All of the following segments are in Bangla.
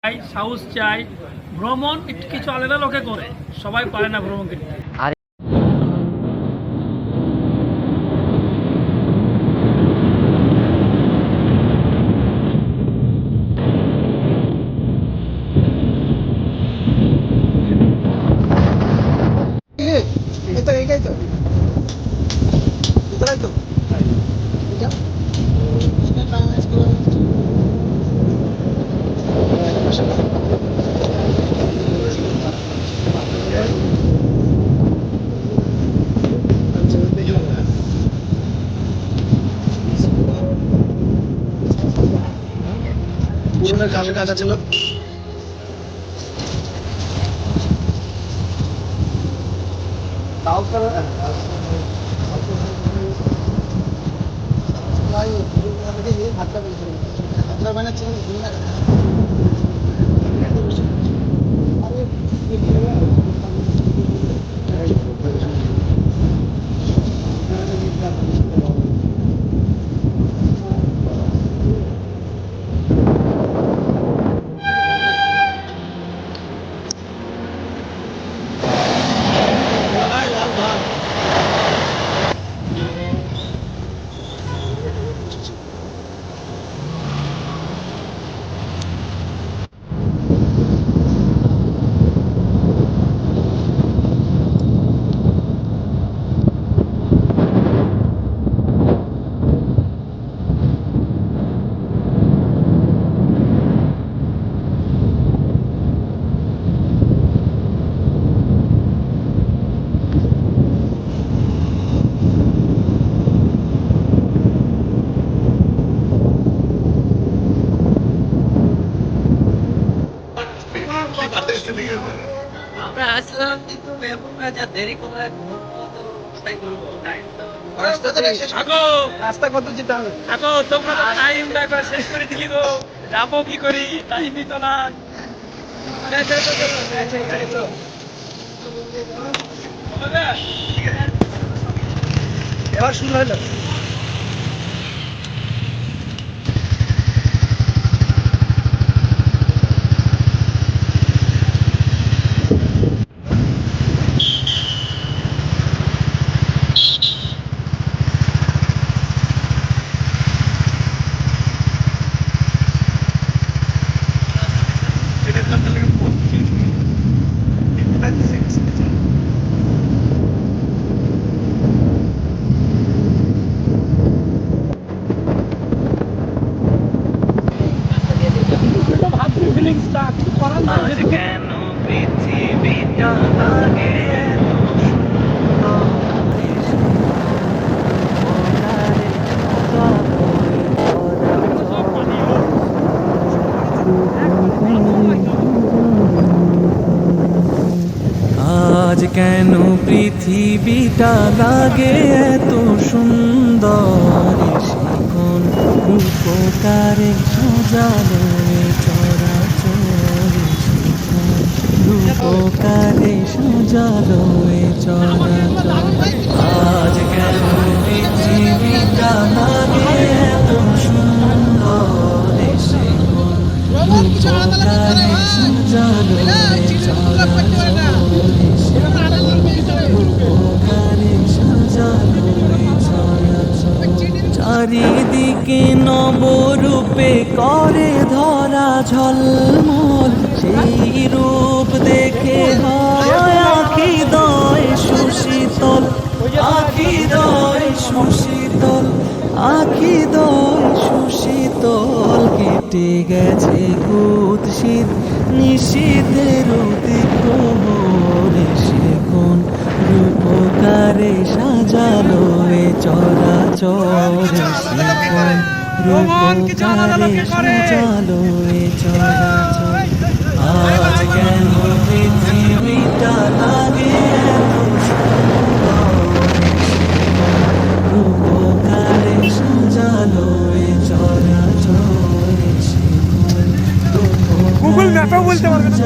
চাই, সাহস চাই। ভ্রমণ একটু কিছু আলাদা লোকে করে, সবাই পারে না ভ্রমণ করতে। কাটা ছিল ভাতটা বানাচ্ছে আমরা আসলাম কিন্তু মেহবুবরা যা দেরি করে রাস্তা কত যেতে হবে তোমরা তো টাইমটা একবার শেষ করে দিলি গো। যাবো কি করি, টাইমই তো না। এবার শুরু হলো কেন পৃথিবীটা লাগে আজ কেন পৃথিবীটা লাগে এত সুন্দর, শিখন রূপকারে সাজালো এ চরাচর, শিখন রূপকারে সাজালো এ চরাচর। আজ কেন পৃথিবীটা লাগে এত সুন্দর, শিখন রূপকারে সাজালো এ চরাচর। চারিদিকে নবরূপে করে ধরা ঝলমল, সেই রূপ দেখে হয় আখি দয় সুশীতল, আখি দয় সুশীতল, আখি দয় সুশীতল। কেটে গেছে কুৎসিত নিশীথের অতিক্রমণ, সে কোন রূপকারে সাজালো এ চরাচর, সে কোন রূপকারে সাজালো এ চরাচর। আজ কেন পৃথিবীটা লাগে এত সুন্দর, রূপকারে সাজালো এ চরাচর, সে কোন গুগল ম্যাপেও বলতে পারবে না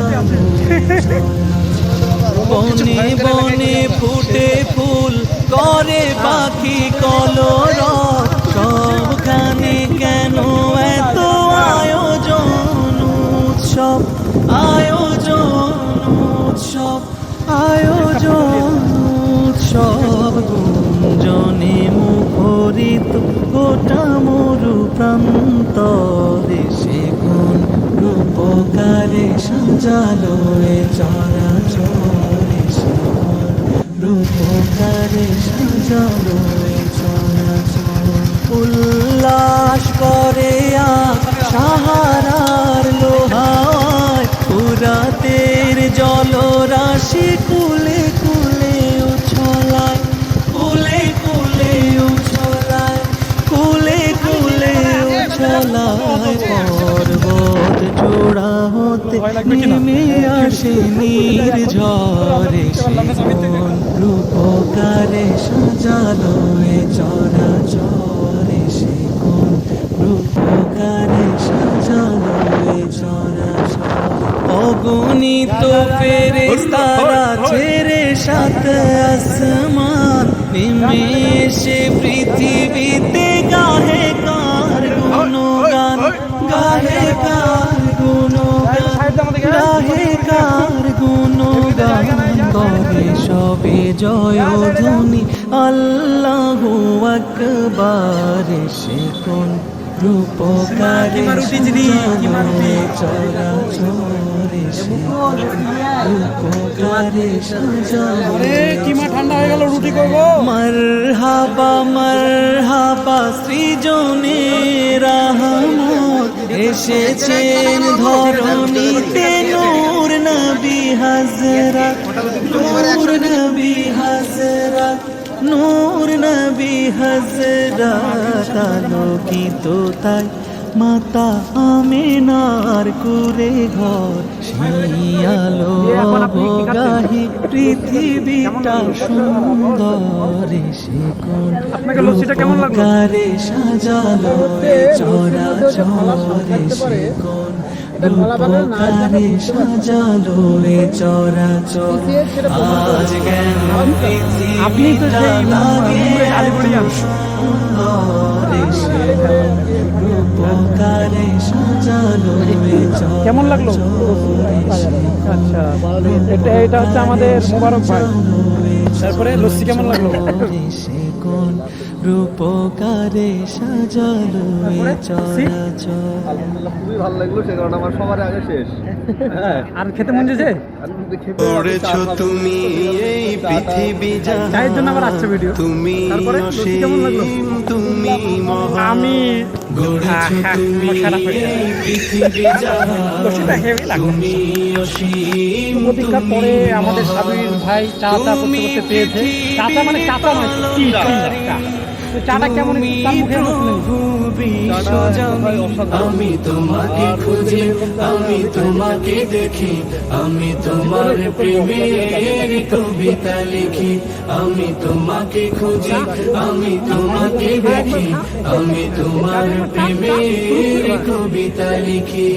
বনে বনে ফুটে ফুল করে পাখি কলর, সবখানে কেন এত আয়োজন উৎসব, উৎসব আয়োজন উৎসব আয়োজন উৎসব গুঞ্জনে মুখরিত গোটা মরু প্রান্তরে সে কোন রূপকারে সাজালো এ চরাচরে সে কোন রূপকারে সাজালো এ চরাচর উল্লাস করে সাহারার লোহায় ফুরাতের জলরাশি কুলে কুলে উছলায় কুলে কুলে উছলায় কুলে কুলে উছলায় পর্বত চূড়া হতে নেমে আসে নির্ঝরে সে কোন রূপকারে সাজালো এ চরাচরে সে কোন রূপকারে সাজালো এ চরাচর অগণিত ফেরেশতারা ছেড়ে সাত আসমান নেমে এসে পৃথিবীতে গাহে কার গুণগান গাহে কার গুণগান গাহে কার গুণগান করে সবে জয় ধ্বনি আল্লাহু আকবার সে কোন রূপকারে চরাচরে সে রূপকারে ঠান্ডা হয়ে গেল, রুটি করবো। মারহাবা সৃজনে রহমত এসেছেন ধরণীতে নূর নবী হযরত নূর নবী হযরত নূর নবী হযরত আলোকিত তাই মাতা আমিনার কুরে ঘর সেই আলো অবগাহী পৃথিবীটা সুন্দর সে কোন রূপকারে সাজালো এ চরাচরে সে কোন রূপকারে সাজালো এ চরাচর আজ কেন পৃথিবীটা লাগে সুন্দর সে কোন রূপকারে সাজালো এ চরাচর কেমন লাগলো? আচ্ছা, এটা হচ্ছে আমাদের মোবারক ভাই। তারপরে লস্যি কেমন লাগলো? সে কোন রূপকারে সাজালো এ চরাচর আলহামদুলিল্লাহ খুবই ভালো লাগলো, সে কারণে আমার সবার আগে শেষ। আর খেতে মন যেছে? করেছো তুমি এই পৃথিবী চায়ের জন্য আবার আসছে ভিডিও। তুমি তারপরে লস্যি কেমন লাগলো? তুমি আমি গড়েছো তুমি এই পৃথিবী লস্যিটা হেভি লাগলো। তুমি অসীম প্রতীক্ষার পরে আমাদের সাবির ভাই চাটা করতে করতে পেয়েছে। চাটা মানে চাটা নয়, টি চা। তো চাটা কেমন তার মুখে আমি তোমাকে খুঁজি আমি তোমাকে দেখি আমি তোমার প্রেমের কবিতা লিখি আমি তোমাকে খুঁজি আমি তোমাকে দেখি আমি তোমার প্রেমের কবিতা লিখি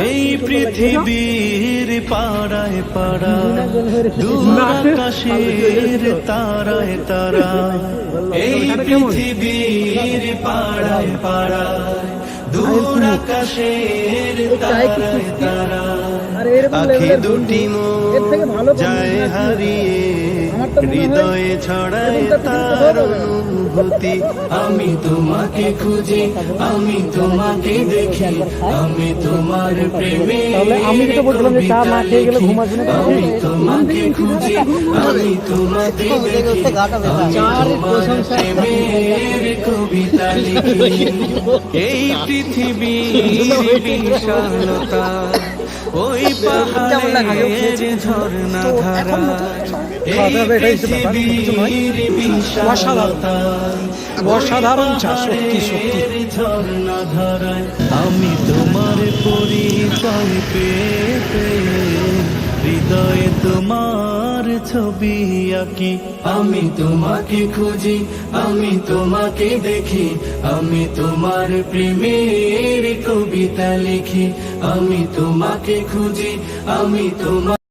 এই পৃথিবীর পাড়ায় পাড়ায় দূর আকাশের তারায় তারায় এই পৃথিবীর পাড়ায় পাড়ায় দূর আকাশের তারায় তারায় আখি দুটি মোর যায় হারিয়ে হৃদয়ে ছড়ায় তার অনুভূতি আমি তোমাকে খুঁজি আমি তোমাকে দেখি আমি তোমার প্রেমে তাহলে আমি যেটা বলছিলাম যে চা না খেয়ে গেলে ঘুম আসবে না। আমি তোমাকে খুঁজি আমি তোমাকে দেখি আমি তোমার প্রেমের কবিতা লিখি এই পৃথিবীর বিশালতা ওই পাহাড়ের ঝর্ণা ধারা এই পৃথিবীর বিশালতা অসাধারণ চা, সত্যি সত্যি। ঝর্ণা ধারায় আমি তোমার পরিচয় পেতে হৃদয়ে তোমার ছবি আঁকি আমি তোমাকে খুঁজি আমি তোমাকে দেখি আমি তোমার প্রেমের কবিতা লিখি আমি তোমাকে খুঁজি আমি তোমার